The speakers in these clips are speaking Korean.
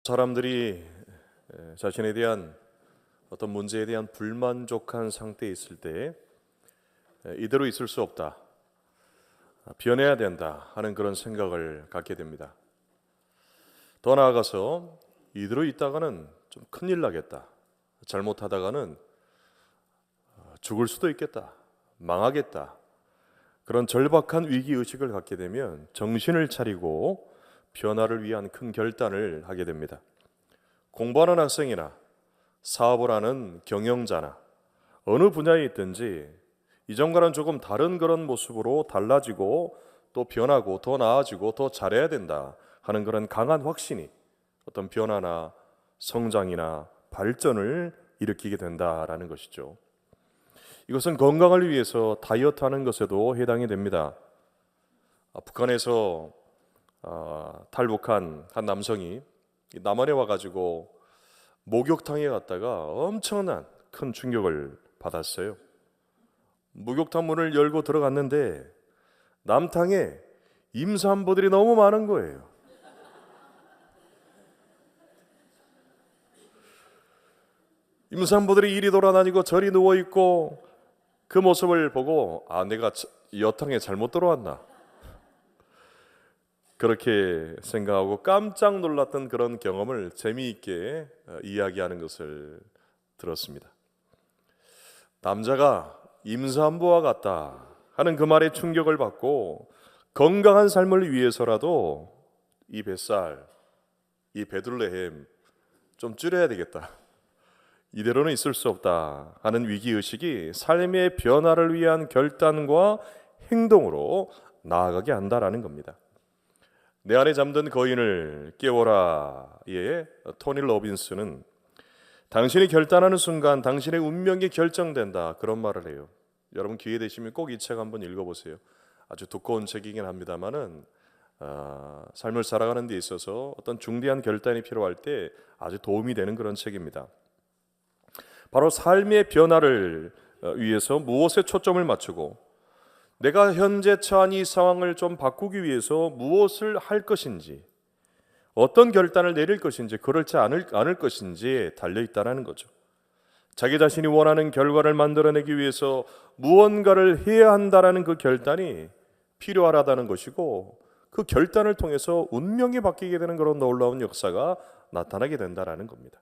사람들이 자신에 대한 어떤 문제에 대한 불만족한 상태에 있을 때 이대로 있을 수 없다, 변해야 된다 하는 그런 생각을 갖게 됩니다. 더 나아가서 이대로 있다가는 좀 큰일 나겠다, 잘못하다가는 죽을 수도 있겠다, 망하겠다, 그런 절박한 위기의식을 갖게 되면 정신을 차리고 변화를 위한 큰 결단을 하게 됩니다. 공부하는 학생이나 사업을 하는 경영자나 어느 분야에 있든지 이전과는 조금 다른 그런 모습으로 달라지고 또 변하고 더 나아지고 더 잘해야 된다 하는 그런 강한 확신이 어떤 변화나 성장이나 발전을 일으키게 된다라는 것이죠. 이것은 건강을 위해서 다이어트하는 것에도 해당이 됩니다. 북한에서 탈북한 한 남성이 남한에 와가지고 목욕탕에 갔다가 엄청난 큰 충격을 받았어요. 목욕탕 문을 열고 들어갔는데 남탕에 임산부들이 너무 많은 거예요. 임산부들이 이리 돌아다니고 저리 누워있고 그 모습을 보고 내가 여탕에 잘못 들어왔나, 그렇게 생각하고 깜짝 놀랐던 그런 경험을 재미있게 이야기하는 것을 들었습니다. 남자가 임산부와 같다 하는 그 말에 충격을 받고 건강한 삶을 위해서라도 이 뱃살, 이 베들레헴 좀 줄여야 되겠다, 이대로는 있을 수 없다 하는 위기의식이 삶의 변화를 위한 결단과 행동으로 나아가게 한다라는 겁니다. 내 안에 잠든 거인을 깨워라의 토니 로빈스는 당신이 결단하는 순간 당신의 운명이 결정된다, 그런 말을 해요. 여러분 기회 되시면 꼭 이 책 한번 읽어보세요. 아주 두꺼운 책이긴 합니다만은 삶을 살아가는 데 있어서 어떤 중대한 결단이 필요할 때 아주 도움이 되는 그런 책입니다. 바로 삶의 변화를 위해서 무엇에 초점을 맞추고 내가 현재 처한 이 상황을 좀 바꾸기 위해서 무엇을 할 것인지, 어떤 결단을 내릴 것인지, 그렇지 않을 것인지에 달려있다는 거죠. 자기 자신이 원하는 결과를 만들어내기 위해서 무언가를 해야 한다는 그 결단이 필요하다는 것이고, 그 결단을 통해서 운명이 바뀌게 되는 그런 놀라운 역사가 나타나게 된다는 겁니다.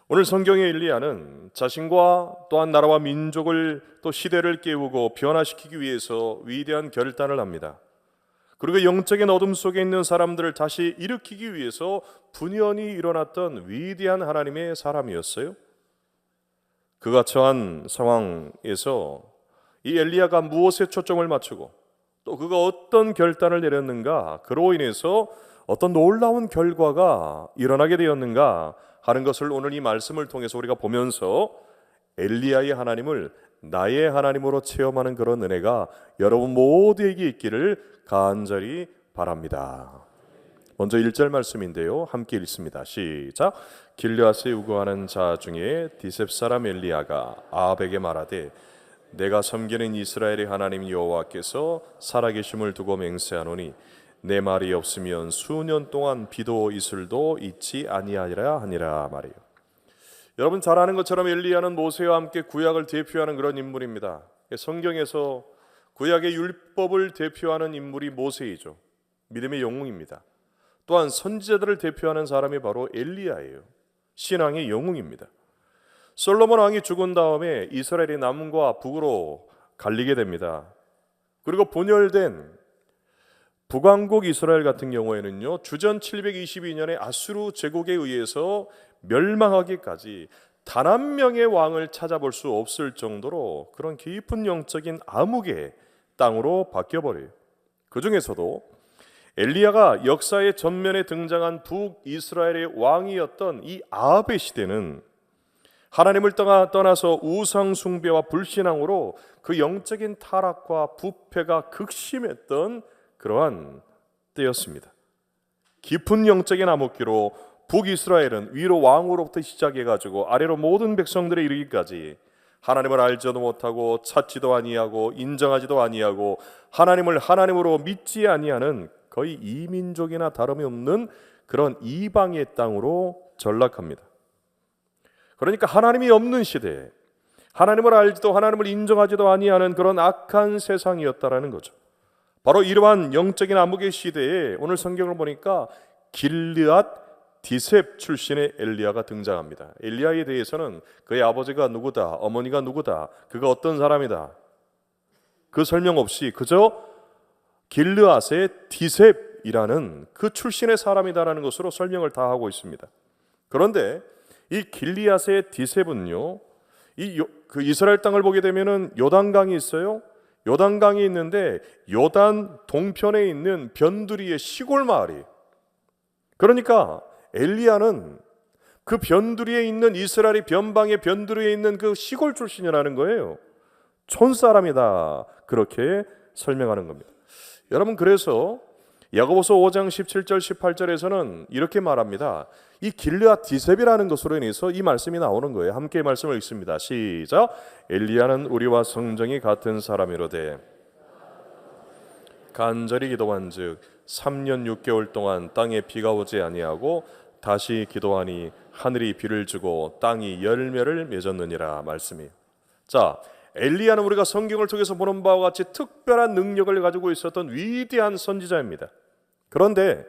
오늘 성경의 엘리야는 자신과 또한 나라와 민족을 또 시대를 깨우고 변화시키기 위해서 위대한 결단을 합니다. 그리고 영적인 어둠 속에 있는 사람들을 다시 일으키기 위해서 분연히 일어났던 위대한 하나님의 사람이었어요. 그가 처한 상황에서 이 엘리야가 무엇에 초점을 맞추고 또 그가 어떤 결단을 내렸는가, 그로 인해서 어떤 놀라운 결과가 일어나게 되었는가 하는 것을 오늘 이 말씀을 통해서 우리가 보면서 엘리야의 하나님을 나의 하나님으로 체험하는 그런 은혜가 여러분 모두에게 있기를 간절히 바랍니다. 먼저 1절 말씀인데요, 함께 읽습니다. 시작. 길르앗에 우거하는 자 중에 디셉 사람 엘리야가 아합에게 말하되 내가 섬기는 이스라엘의 하나님 여호와께서 살아계심을 두고 맹세하노니 내 말이 없으면 수년 동안 비도 이슬도 있지 아니하리라 하니라 말이에요. 여러분 잘 아는 것처럼 엘리야는 모세와 함께 구약을 대표하는 그런 인물입니다. 성경에서 구약의 율법을 대표하는 인물이 모세이죠. 믿음의 영웅입니다. 또한 선지자들을 대표하는 사람이 바로 엘리야예요. 신앙의 영웅입니다. 솔로몬 왕이 죽은 다음에 이스라엘이 남과 북으로 갈리게 됩니다. 그리고 분열된 북왕국 이스라엘 같은 경우에는요, 주전 722년에 아수르 제국에 의해서 멸망하기까지 단 한 명의 왕을 찾아볼 수 없을 정도로 그런 깊은 영적인 암흑의 땅으로 바뀌어버려요. 그 중에서도 엘리야가 역사의 전면에 등장한 북이스라엘의 왕이었던 이 아합의 시대는 하나님을 떠나서 우상 숭배와 불신앙으로 그 영적인 타락과 부패가 극심했던 그러한 때였습니다. 깊은 영적인 암흑기로 북이스라엘은 위로 왕으로부터 시작해가지고 아래로 모든 백성들에 이르기까지 하나님을 알지도 못하고 찾지도 아니하고 인정하지도 아니하고 하나님을 하나님으로 믿지 아니하는 거의 이민족이나 다름이 없는 그런 이방의 땅으로 전락합니다. 그러니까 하나님이 없는 시대에 하나님을 알지도 하나님을 인정하지도 아니하는 그런 악한 세상이었다라는 거죠. 바로 이러한 영적인 암흑의 시대에 오늘 성경을 보니까 길르앗 디셉 출신의 엘리야가 등장합니다. 엘리야에 대해서는 그의 아버지가 누구다, 어머니가 누구다, 그가 어떤 사람이다, 그 설명 없이 그저 길르앗의 디셉이라는 그 출신의 사람이다라는 것으로 설명을 다 하고 있습니다. 그런데 이 길르앗의 디셉은요, 그 이스라엘 땅을 보게 되면은 요단강이 있어요. 요단강이 있는데 요단 동편에 있는 변두리의 시골 마을이에요. 그러니까 엘리야는 그 변두리에 있는 이스라엘의 변방의 변두리에 있는 그 시골 출신이라는 거예요. 촌사람이다, 그렇게 설명하는 겁니다. 여러분, 그래서 야고보서 5장 17절 18절에서는 이렇게 말합니다. 이 길르앗 디셉이라는 것으로 인해서 이 말씀이 나오는 거예요. 함께 말씀을 읽습니다. 시작. 엘리야는 우리와 성정이 같은 사람이로되 간절히 기도한즉 3년 6개월 동안 땅에 비가 오지 아니하고 다시 기도하니 하늘이 비를 주고 땅이 열매를 맺었느니라 말씀이에요. 자, 엘리야는 우리가 성경을 통해서 보는 바와 같이 특별한 능력을 가지고 있었던 위대한 선지자입니다. 그런데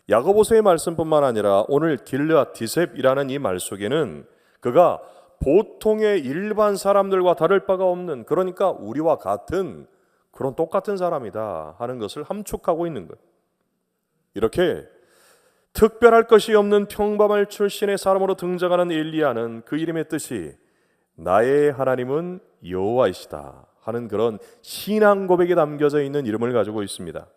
야고보서의 말씀뿐만 아니라 오늘 길르앗 디셉이라는 이 말 속에는 그가 보통의 일반 사람들과 다를 바가 없는, 그러니까 우리와 같은 그런 똑같은 사람이다 하는 것을 함축하고 있는 거예요. 이렇게 특별할 것이 없는 평범한 출신의 사람으로 등장하는 엘리야는 그 이름의 뜻이 나의 하나님은 여호와이시다 하는 그런 신앙 고백이 담겨져 있는 이름을 가지고 있습니다.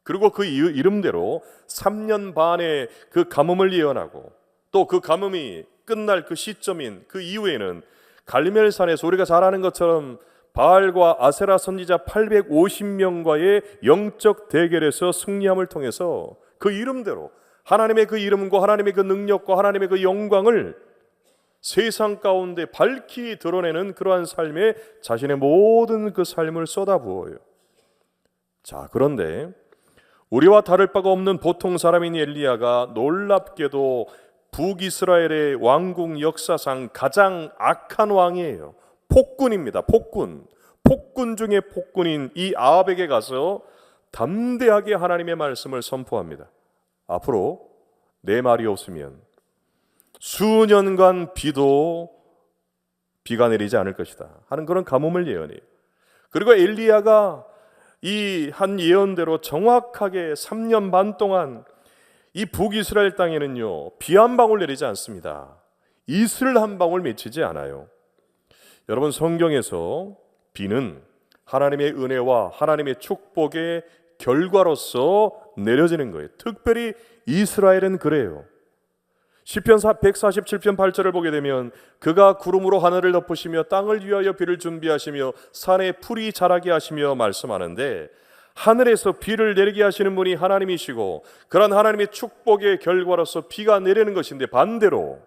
그리고 그 이름대로 3년 반의 그 가뭄을 예언하고 또 그 가뭄이 끝날 그 시점인 그 이후에는 갈멜산에서 우리가 잘 아는 것처럼 바알과 아세라 선지자 850명과의 영적 대결에서 승리함을 통해서 그 이름대로 하나님의 그 이름과 하나님의 그 능력과 하나님의 그 영광을 세상 가운데 밝히 드러내는 그러한 삶에 자신의 모든 그 삶을 쏟아부어요. 자, 그런데 우리와 다를 바가 없는 보통 사람인 엘리야가 놀랍게도 북이스라엘의 왕국 역사상 가장 악한 왕이에요. 폭군입니다. 폭군 중에 폭군인 이 아합에게 가서 담대하게 하나님의 말씀을 선포합니다. 앞으로 내 말이 없으면 수년간 비가 내리지 않을 것이다 하는 그런 가뭄을 예언해요. 그리고 엘리야가 이 한 예언대로 정확하게 3년 반 동안 이 북이스라엘 땅에는요, 비 한 방울 내리지 않습니다. 이슬 한 방울 맺히지 않아요. 여러분, 성경에서 비는 하나님의 은혜와 하나님의 축복의 결과로서 내려지는 거예요. 특별히 이스라엘은 그래요. 시편 147편 8절을 보게 되면 그가 구름으로 하늘을 덮으시며 땅을 위하여 비를 준비하시며 산에 풀이 자라게 하시며 말씀하는데, 하늘에서 비를 내리게 하시는 분이 하나님이시고 그런 하나님의 축복의 결과로서 비가 내리는 것인데, 반대로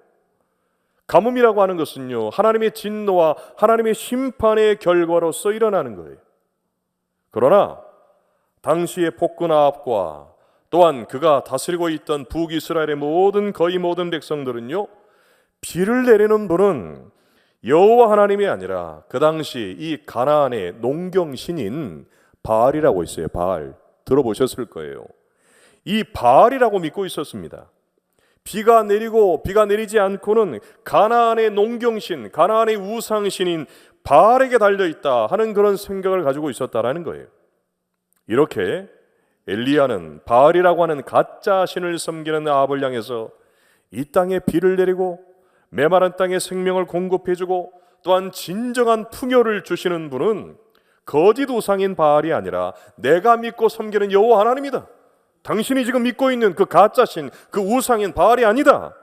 가뭄이라고 하는 것은요, 하나님의 진노와 하나님의 심판의 결과로서 일어나는 거예요. 그러나 당시의 폭군 아합과 또한 그가 다스리고 있던 북이스라엘의 거의 모든 백성들은요, 비를 내리는 분은 여호와 하나님이 아니라 그 당시 이 가나안의 농경신인 바알이라고 있어요. 바알, 들어보셨을 거예요. 이 바알이라고 믿고 있었습니다. 비가 내리고 비가 내리지 않고는 가나안의 농경신, 가나안의 우상신인 바알에게 달려있다 하는 그런 생각을 가지고 있었다라는 거예요. 이렇게 엘리야는 바알이라고 하는 가짜 신을 섬기는 아합을 향해서 이 땅에 비를 내리고 메마른 땅에 생명을 공급해주고 또한 진정한 풍요를 주시는 분은 거짓 우상인 바알이 아니라 내가 믿고 섬기는 여호와 하나님이다. 당신이 지금 믿고 있는 그 가짜 신, 그 우상인 바알이 아니다.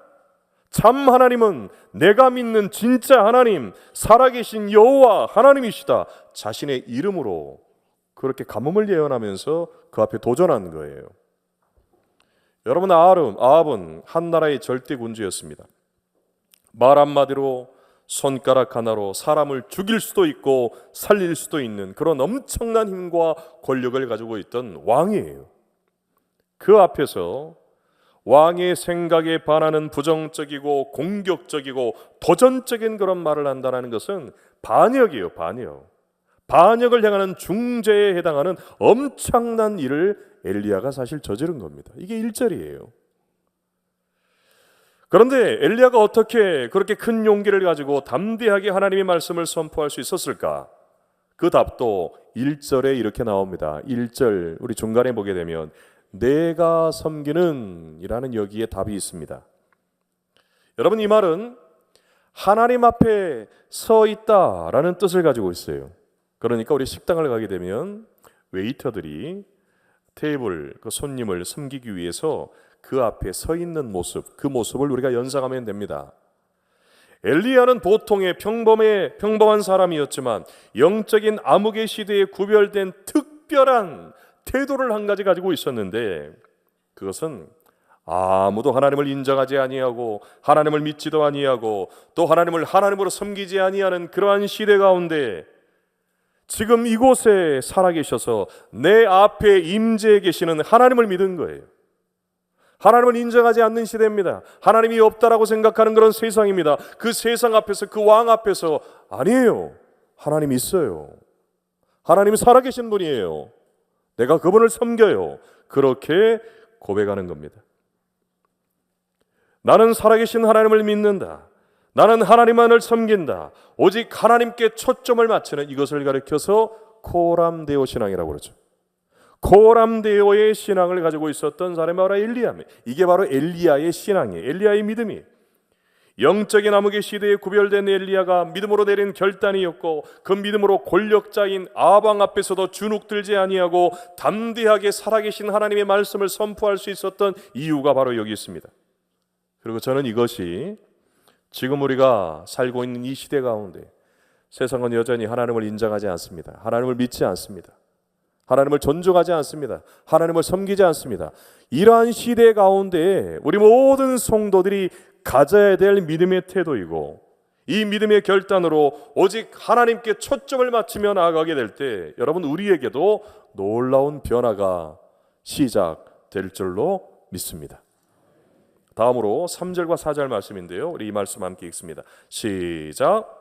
참 하나님은 내가 믿는 진짜 하나님, 살아계신 여호와 하나님이시다. 자신의 이름으로 그렇게 가뭄을 예언하면서 그 앞에 도전한 거예요. 여러분, 아합은 한 나라의 절대 군주였습니다. 말 한마디로, 손가락 하나로 사람을 죽일 수도 있고 살릴 수도 있는 그런 엄청난 힘과 권력을 가지고 있던 왕이에요. 그 앞에서 왕의 생각에 반하는 부정적이고 공격적이고 도전적인 그런 말을 한다는 것은 반역이에요. 반역을 향하는 중죄에 해당하는 엄청난 일을 엘리야가 사실 저지른 겁니다. 이게 1절이에요. 그런데 엘리야가 어떻게 그렇게 큰 용기를 가지고 담대하게 하나님의 말씀을 선포할 수 있었을까? 그 답도 1절에 이렇게 나옵니다. 1절 우리 중간에 보게 되면 내가 섬기는 이라는 여기에 답이 있습니다. 여러분, 이 말은 하나님 앞에 서 있다라는 뜻을 가지고 있어요. 그러니까 우리 식당을 가게 되면 웨이터들이 테이블 그 손님을 섬기기 위해서 그 앞에 서 있는 모습, 그 모습을 우리가 연상하면 됩니다. 엘리야는 보통의 평범한 사람이었지만 영적인 암흑의 시대에 구별된 특별한 태도를 한 가지 가지고 있었는데, 그것은 아무도 하나님을 인정하지 아니하고 하나님을 믿지도 아니하고 또 하나님을 하나님으로 섬기지 아니하는 그러한 시대 가운데 지금 이곳에 살아계셔서 내 앞에 임재해 계시는 하나님을 믿은 거예요. 하나님을 인정하지 않는 시대입니다. 하나님이 없다라고 생각하는 그런 세상입니다. 그 세상 앞에서, 그 왕 앞에서 아니에요, 하나님이 있어요, 하나님이 살아계신 분이에요, 내가 그분을 섬겨요, 그렇게 고백하는 겁니다. 나는 살아계신 하나님을 믿는다, 나는 하나님만을 섬긴다, 오직 하나님께 초점을 맞추는, 이것을 가리켜서 코람데오 신앙이라고 그러죠. 코람데오의 신앙을 가지고 있었던 사람이 바로 엘리야입니다. 이게 바로 엘리야의 신앙이에요. 엘리야의 믿음이 영적인 암흑의 시대에 구별된 엘리야가 믿음으로 내린 결단이었고, 그 믿음으로 권력자인 아방 앞에서도 주눅들지 아니하고 담대하게 살아계신 하나님의 말씀을 선포할 수 있었던 이유가 바로 여기 있습니다. 그리고 저는 이것이 지금 우리가 살고 있는 이 시대 가운데 세상은 여전히 하나님을 인정하지 않습니다. 하나님을 믿지 않습니다. 하나님을 존중하지 않습니다. 하나님을 섬기지 않습니다. 이러한 시대 가운데 우리 모든 성도들이 가져야 될 믿음의 태도이고, 이 믿음의 결단으로 오직 하나님께 초점을 맞추며 나아가게 될 때 여러분, 우리에게도 놀라운 변화가 시작될 줄로 믿습니다. 다음으로 3절과 4절 말씀인데요, 우리 이 말씀 함께 읽습니다. 시작.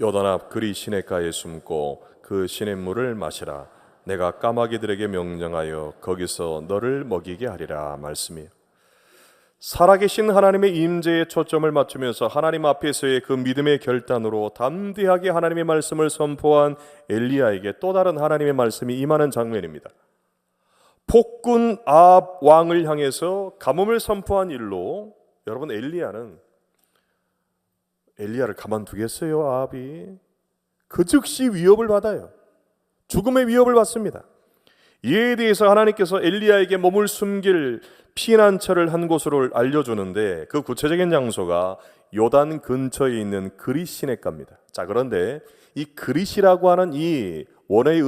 요단 앞 그리 시냇가에 숨고 그 시냇물을 마시라. 내가 까마귀들에게 명령하여 거기서 너를 먹이게 하리라 말씀이에요. 살아계신 하나님의 임재에 초점을 맞추면서 하나님 앞에서의 그 믿음의 결단으로 담대하게 하나님의 말씀을 선포한 엘리야에게 또 다른 하나님의 말씀이 임하는 장면입니다. 폭군 아합 왕을 향해서 가뭄을 선포한 일로 여러분, 엘리야를 가만두겠어요? 아합이 그 즉시 위협을 받아요. 죽음의 위협을 받습니다. 이에 대해서 하나님께서 엘리야에게 몸을 숨길 피난처를 한 곳으로 알려주는데, 그 구체적인 장소가 요단 근처에 있는 그릿시냇가입니다. 자, 그런데 이 그릿이라고 하는 이 원어의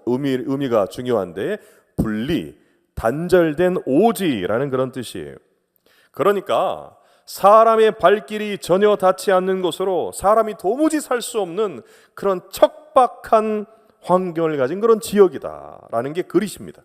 의미가 중요한데, 분리, 단절된 오지라는 그런 뜻이에요. 그러니까 사람의 발길이 전혀 닿지 않는 곳으로 사람이 도무지 살 수 없는 그런 척박한 환경을 가진 그런 지역이다라는 게 그릿입니다.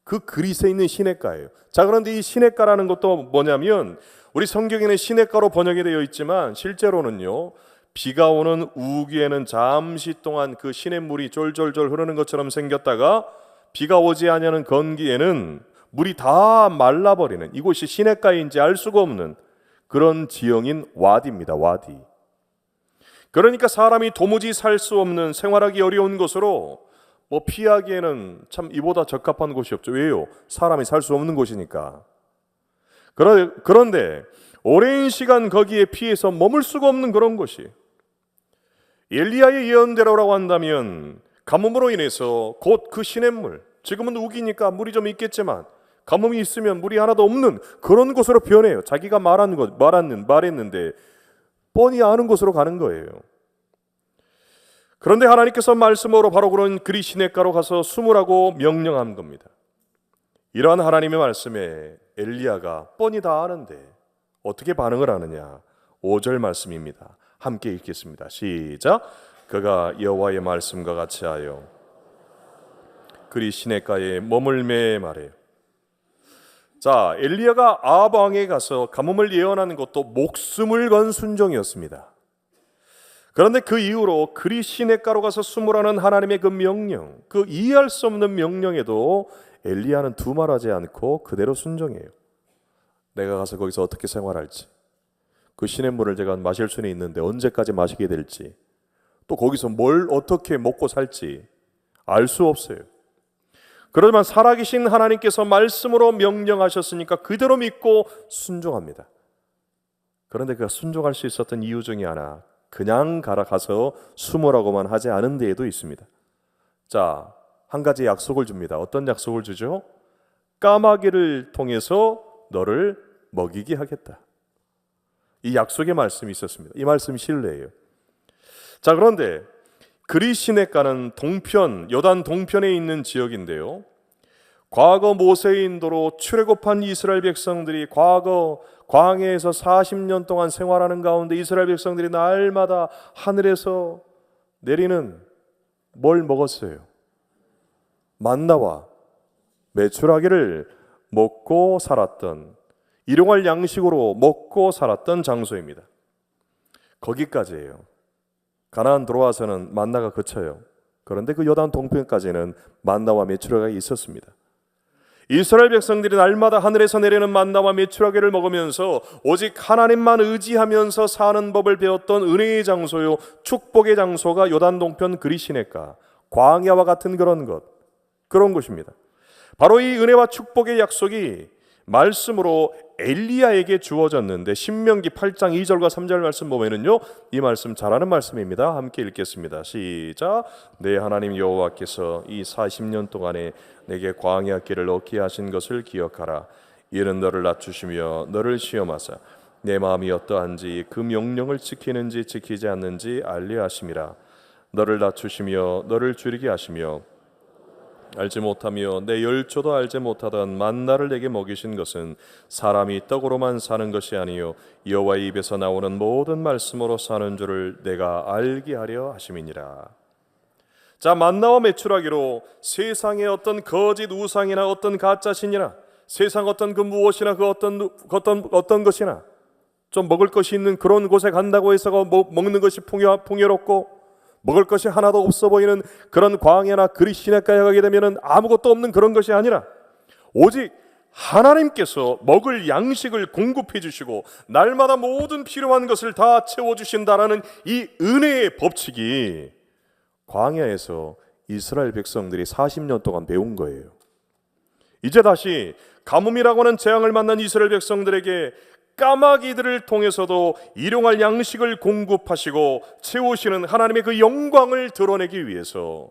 그 그릿에 있는 시냇가예요. 자, 그런데 이 시냇가라는 것도 뭐냐면, 우리 성경에는 시냇가로 번역이 되어 있지만 실제로는요, 비가 오는 우기에는 잠시 동안 그 시냇물이 쫄쫄쫄 흐르는 것처럼 생겼다가 비가 오지 않는 건기에는 물이 다 말라버리는, 이곳이 시냇가인지 알 수가 없는 그런 지형인 와디입니다. 와디. 그러니까 사람이 도무지 살 수 없는, 생활하기 어려운 곳으로 피하기에는 참 이보다 적합한 곳이 없죠. 왜요? 사람이 살 수 없는 곳이니까. 그런데 오랜 시간 거기에 피해서 머물 수가 없는 그런 곳이, 엘리야의 예언대로라고 한다면 가뭄으로 인해서 곧 그 시냇물, 지금은 우기니까 물이 좀 있겠지만 가뭄이 있으면 물이 하나도 없는 그런 곳으로 변해요. 자기가 말했는데 뻔히 아는 곳으로 가는 거예요. 그런데 하나님께서 말씀으로 바로 그런 그릿 시냇가로 가서 숨으라고 명령한 겁니다. 이러한 하나님의 말씀에 엘리야가 뻔히 다 아는데 어떻게 반응을 하느냐? 5절 말씀입니다. 함께 읽겠습니다. 시작. 그가 여호와의 말씀과 같이 하여 그릿 시냇가에 머물매 말해요. 자, 엘리야가 아합 왕에 가서 가뭄을 예언하는 것도 목숨을 건 순종이었습니다. 그런데 그 이후로 그리 시냇가로 가서 숨으라는 하나님의 그 명령, 그 이해할 수 없는 명령에도 엘리야는 두말하지 않고 그대로 순종해요. 내가 가서 거기서 어떻게 생활할지, 그 시냇물을 제가 마실 수는 있는데 언제까지 마시게 될지, 또 거기서 뭘 어떻게 먹고 살지 알 수 없어요. 그러지만 살아계신 하나님께서 말씀으로 명령하셨으니까 그대로 믿고 순종합니다. 그런데 그가 순종할 수 있었던 이유 중에 하나, 그냥 가서 숨으라고만 하지 않은 데에도 있습니다. 자, 한 가지 약속을 줍니다. 어떤 약속을 주죠? 까마귀를 통해서 너를 먹이게 하겠다. 이 약속의 말씀이 있었습니다. 이 말씀이 신뢰예요. 자, 그런데 그리 시냇가는 동편, 요단 동편에 있는 지역인데요, 과거 모세의 인도로 출애굽한 이스라엘 백성들이 과거 광야에서 40년 동안 생활하는 가운데 이스라엘 백성들이 날마다 하늘에서 내리는 뭘 먹었어요? 만나와 메추라기를 먹고 살았던, 일용할 양식으로 먹고 살았던 장소입니다. 거기까지예요. 가나안 들어와서는 만나가 그쳐요. 그런데 그 요단 동편까지는 만나와 메추라기가 있었습니다. 이스라엘 백성들이 날마다 하늘에서 내리는 만나와 메추라기를 먹으면서 오직 하나님만 의지하면서 사는 법을 배웠던 은혜의 장소요, 축복의 장소가 요단 동편 그리 시냇가, 광야와 같은 그런 곳입니다. 바로 이 은혜와 축복의 약속이 말씀으로 엘리야에게 주어졌는데, 신명기 8장 2절과 3절 말씀 보면은요, 이 말씀 잘 아는 말씀입니다. 함께 읽겠습니다. 시작. 내 하나님 여호와께서 이 40년 동안에 내게 광야 길을 얻게 하신 것을 기억하라. 이는 너를 낮추시며 너를 시험하사 내 마음이 어떠한지 그 명령을 지키는지 지키지 않는지 알려 하심이라. 너를 낮추시며 너를 줄이게 하시며 알지 못하며 내 열조도 알지 못하던 만나를 내게 먹이신 것은 사람이 떡으로만 사는 것이 아니요 여호와의 입에서 나오는 모든 말씀으로 사는 줄을 내가 알게 하려 하심이니라. 자, 만나와 메추라기로 세상의 어떤 거짓 우상이나 어떤 가짜 신이나 세상 어떤 그 무엇이나 그 어떤 것이나 좀 먹을 것이 있는 그런 곳에 간다고 해서 먹는 것이 풍요롭고 먹을 것이 하나도 없어 보이는 그런 광야나 그리 시냇가에 가게 되면 아무것도 없는 그런 것이 아니라 오직 하나님께서 먹을 양식을 공급해 주시고 날마다 모든 필요한 것을 다 채워주신다라는 이 은혜의 법칙이 광야에서 이스라엘 백성들이 40년 동안 배운 거예요. 이제 다시 가뭄이라고 하는 재앙을 만난 이스라엘 백성들에게 까마귀들을 통해서도 일용할 양식을 공급하시고 채우시는 하나님의 그 영광을 드러내기 위해서,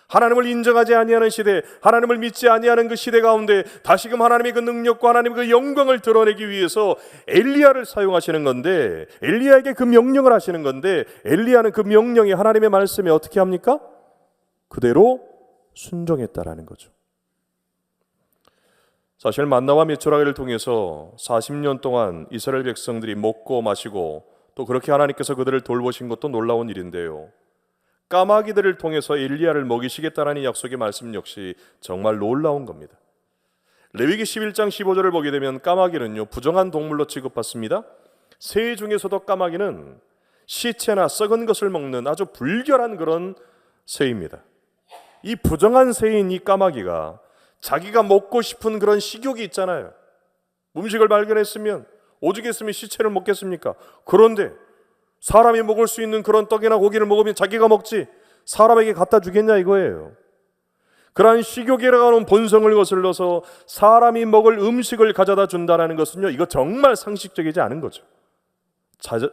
하나님을 인정하지 아니하는 시대, 하나님을 믿지 아니하는 그 시대 가운데 다시금 하나님의 그 능력과 하나님의 그 영광을 드러내기 위해서 엘리야를 사용하시는 건데, 엘리야에게 그 명령을 하시는 건데, 엘리야는 그 명령이 하나님의 말씀에 어떻게 합니까? 그대로 순종했다라는 거죠. 사실 만나와 메추라기를 통해서 40년 동안 이스라엘 백성들이 먹고 마시고 또 그렇게 하나님께서 그들을 돌보신 것도 놀라운 일인데요, 까마귀들을 통해서 엘리야를 먹이시겠다라는 약속의 말씀 역시 정말 놀라운 겁니다. 레위기 11장 15절을 보게 되면 까마귀는요, 부정한 동물로 취급받습니다. 새 중에서도 까마귀는 시체나 썩은 것을 먹는 아주 불결한 그런 새입니다. 이 부정한 새인 이 까마귀가 자기가 먹고 싶은 그런 식욕이 있잖아요. 음식을 발견했으면 오죽했으면 시체를 먹겠습니까? 그런데 사람이 먹을 수 있는 그런 떡이나 고기를 먹으면 자기가 먹지 사람에게 갖다 주겠냐 이거예요. 그러한 식욕이라고 하는 본성을 거슬러서 사람이 먹을 음식을 가져다 준다는 것은요, 이거 정말 상식적이지 않은 거죠.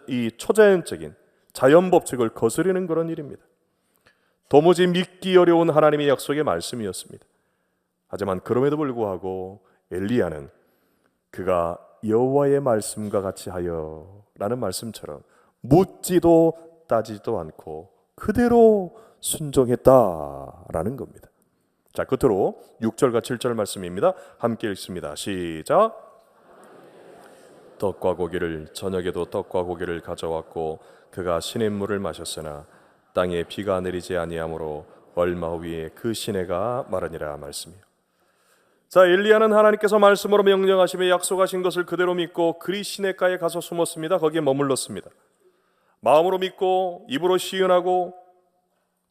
이 초자연적인 자연 법칙을 거스르는 그런 일입니다. 도무지 믿기 어려운 하나님의 약속의 말씀이었습니다. 하지만 그럼에도 불구하고 엘리야는 그가 여호와의 말씀과 같이 하여 라는 말씀처럼 묻지도 따지도 않고 그대로 순종했다라는 겁니다. 자, 끝으로 6절과 7절 말씀입니다. 함께 읽습니다. 시작. 떡과 고기를 저녁에도 떡과 고기를 가져왔고 그가 시냇물을 마셨으나 땅에 비가 내리지 아니하므로 얼마 후에 그 시내가 마르니라 말씀이요. 자, 엘리야는 하나님께서 말씀으로 명령하시며 약속하신 것을 그대로 믿고 그리 시냇가에 가서 숨었습니다. 거기에 머물렀습니다. 마음으로 믿고 입으로 시인하고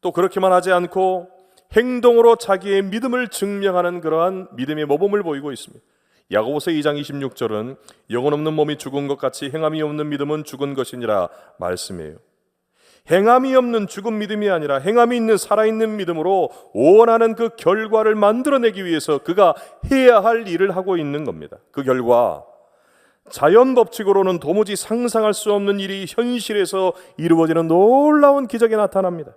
또 그렇게만 하지 않고 행동으로 자기의 믿음을 증명하는 그러한 믿음의 모범을 보이고 있습니다. 야고보서 2장 26절은 영혼 없는 몸이 죽은 것 같이 행함이 없는 믿음은 죽은 것이니라 말씀이에요. 행함이 없는 죽은 믿음이 아니라 행함이 있는 살아있는 믿음으로 원하는 그 결과를 만들어내기 위해서 그가 해야 할 일을 하고 있는 겁니다. 그 결과 자연 법칙으로는 도무지 상상할 수 없는 일이 현실에서 이루어지는 놀라운 기적이 나타납니다.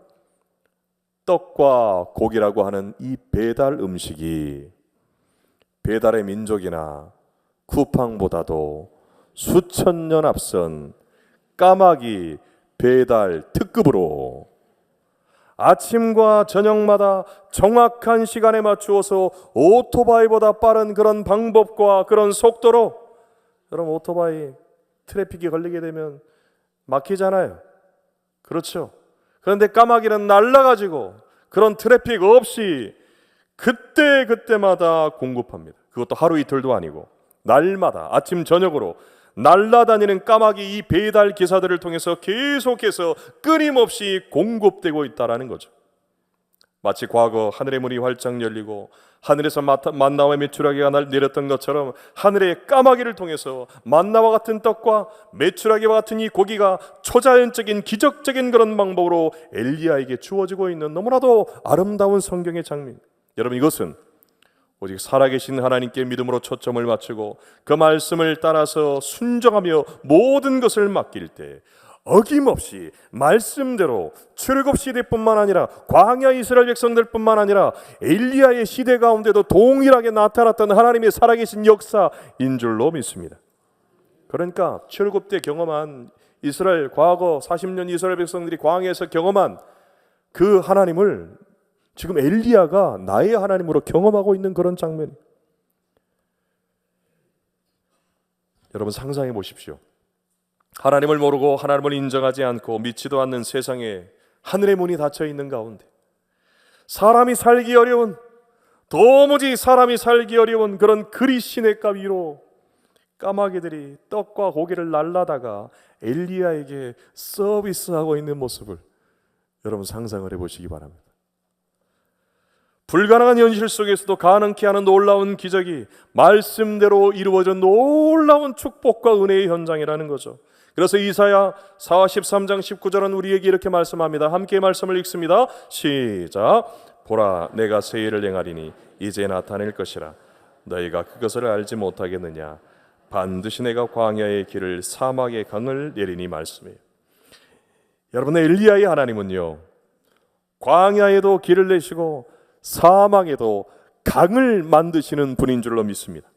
떡과 고기라고 하는 이 배달 음식이 배달의 민족이나 쿠팡보다도 수천 년 앞선 까마귀 배달 특급으로 아침과 저녁마다 정확한 시간에 맞추어서 오토바이보다 빠른 그런 방법과 그런 속도로, 여러분 오토바이 트래픽이 걸리게 되면 막히잖아요. 그렇죠? 그런데 까마귀는 날라가지고 그런 트래픽 없이 그때마다 공급합니다. 그것도 하루 이틀도 아니고 날마다 아침 저녁으로 날라다니는 까마귀 이 배달 기사들을 통해서 계속해서 끊임없이 공급되고 있다는 거죠. 마치 과거 하늘의 문이 활짝 열리고 하늘에서 만나와 메추라기가 내렸던 것처럼 하늘의 까마귀를 통해서 만나와 같은 떡과 메추라기와 같은 이 고기가 초자연적인 기적적인 그런 방법으로 엘리야에게 주어지고 있는 너무나도 아름다운 성경의 장면. 여러분, 이것은 오직 살아계신 하나님께 믿음으로 초점을 맞추고 그 말씀을 따라서 순종하며 모든 것을 맡길 때 어김없이 말씀대로 출애굽 시대뿐만 아니라 광야 이스라엘 백성들뿐만 아니라 엘리야의 시대 가운데도 동일하게 나타났던 하나님의 살아계신 역사인 줄로 믿습니다. 그러니까 출애굽 때 경험한 이스라엘 과거 40년 이스라엘 백성들이 광야에서 경험한 그 하나님을 지금 엘리야가 나의 하나님으로 경험하고 있는 그런 장면. 여러분 상상해 보십시오. 하나님을 모르고 하나님을 인정하지 않고 믿지도 않는 세상에 하늘의 문이 닫혀 있는 가운데 사람이 살기 어려운, 도무지 사람이 살기 어려운 그런 그리 시냇가 위로 까마귀들이 떡과 고기를 날라다가 엘리야에게 서비스하고 있는 모습을 여러분 상상을 해보시기 바랍니다. 불가능한 현실 속에서도 가능케 하는 놀라운 기적이 말씀대로 이루어진 놀라운 축복과 은혜의 현장이라는 거죠. 그래서 이사야 43장 19절은 우리에게 이렇게 말씀합니다. 함께 말씀을 읽습니다. 시작. 보라, 내가 새 일을 행하리니 이제 나타낼 것이라. 너희가 그것을 알지 못하겠느냐. 반드시 내가 광야의 길을 사막의 강을 내리니 말씀이에요. 여러분, 엘리야의 하나님은요, 광야에도 길을 내시고 사막에도 강을 만드시는 분인 줄로 믿습니다.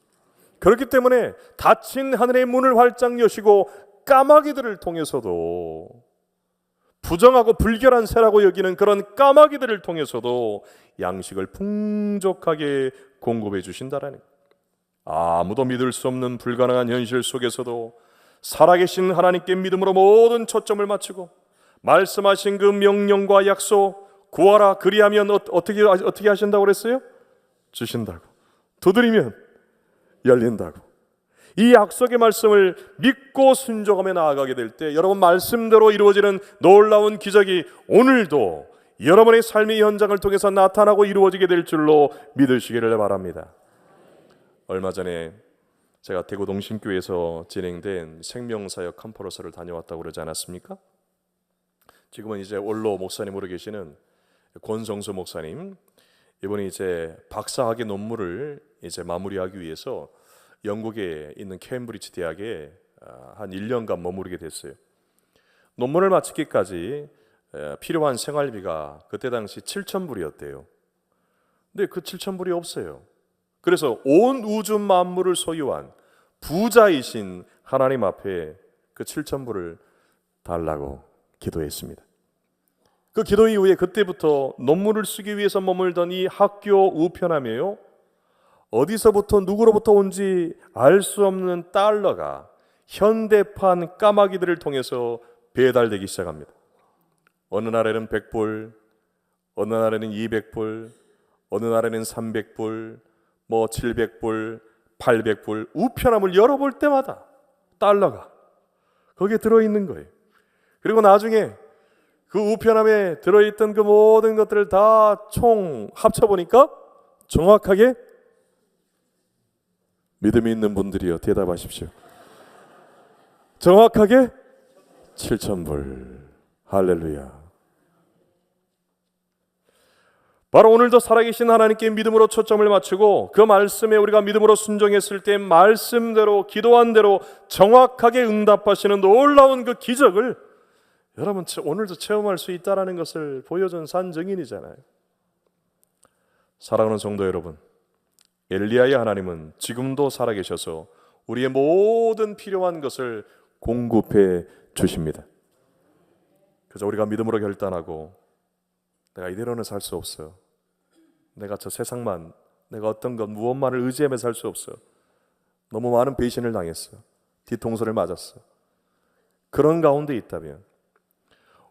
그렇기 때문에 닫힌 하늘의 문을 활짝 여시고 까마귀들을 통해서도, 부정하고 불결한 새라고 여기는 그런 까마귀들을 통해서도 양식을 풍족하게 공급해 주신다라는 거예요. 아무도 믿을 수 없는 불가능한 현실 속에서도 살아계신 하나님께 믿음으로 모든 초점을 맞추고 말씀하신 그 명령과 약속, 구하라 그리하면 어떻게 하신다고 그랬어요? 주신다고. 두드리면 열린다고. 이 약속의 말씀을 믿고 순종하며 나아가게 될 때 여러분 말씀대로 이루어지는 놀라운 기적이 오늘도 여러분의 삶의 현장을 통해서 나타나고 이루어지게 될 줄로 믿으시기를 바랍니다. 얼마 전에 제가 대구 동신교에서 진행된 생명사역 컨퍼런스를 다녀왔다고 그러지 않았습니까? 지금은 이제 원로 목사님으로 계시는 권성수 목사님, 이번에 이제 박사학위 논문을 이제 마무리하기 위해서 영국에 있는 케임브리지 대학에 한 1년간 머무르게 됐어요. 논문을 마치기까지 필요한 생활비가 그때 당시 7,000불이었대요. 근데 그 7,000불이 없어요. 그래서 온 우주 만물을 소유한 부자이신 하나님 앞에 그 7,000불을 달라고 기도했습니다. 그 기도 이후에 그때부터 논문을 쓰기 위해서 머물던 이 학교 우편함에요, 어디서부터 누구로부터 온지 알 수 없는 달러가 현대판 까마귀들을 통해서 배달되기 시작합니다. 어느 날에는 100불, 어느 날에는 200불, 어느 날에는 300불, 뭐 700불, 800불 우편함을 열어볼 때마다 달러가 거기에 들어있는 거예요. 그리고 나중에 그 우편함에 들어있던 그 모든 것들을 다 총 합쳐보니까 정확하게, 믿음이 있는 분들이요 대답하십시오. 정확하게 7,000불. 할렐루야. 바로 오늘도 살아계신 하나님께 믿음으로 초점을 맞추고 그 말씀에 우리가 믿음으로 순종했을 때 말씀대로 기도한 대로 정확하게 응답하시는 놀라운 그 기적을 여러분 오늘도 체험할 수 있다는 것을 보여준 산 증인이잖아요. 사랑하는 성도 여러분, 엘리야의 하나님은 지금도 살아계셔서 우리의 모든 필요한 것을 공급해 주십니다. 그래서 우리가 믿음으로 결단하고 내가 이대로는 살 수 없어, 내가 저 세상만, 내가 어떤 것 무엇만을 의지하며 살 수 없어, 너무 많은 배신을 당했어, 뒤통수를 맞았어, 그런 가운데 있다면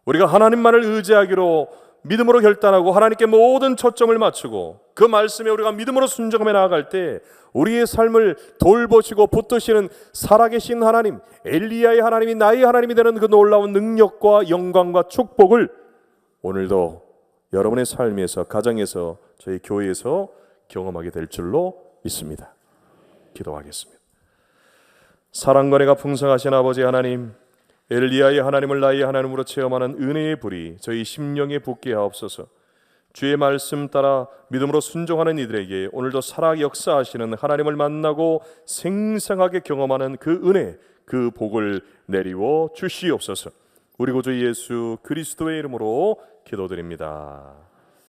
우리가 하나님만을 의지하기로 믿음으로 결단하고 하나님께 모든 초점을 맞추고 그 말씀에 우리가 믿음으로 순종하며 나아갈 때 우리의 삶을 돌보시고 붙드시는 살아계신 하나님, 엘리야의 하나님이 나의 하나님이 되는 그 놀라운 능력과 영광과 축복을 오늘도 여러분의 삶에서, 가정에서, 저희 교회에서 경험하게 될 줄로 믿습니다. 기도하겠습니다. 사랑과 은혜가 풍성하신 아버지 하나님, 엘리야의 하나님을 나의 하나님으로 체험하는 은혜의 불이 저희 심령에 붙게 하옵소서. 주의 말씀 따라 믿음으로 순종하는 이들에게 오늘도 살아 역사하시는 하나님을 만나고 생생하게 경험하는 그 은혜, 그 복을 내리워 주시옵소서. 우리 구주 예수 그리스도의 이름으로 기도드립니다.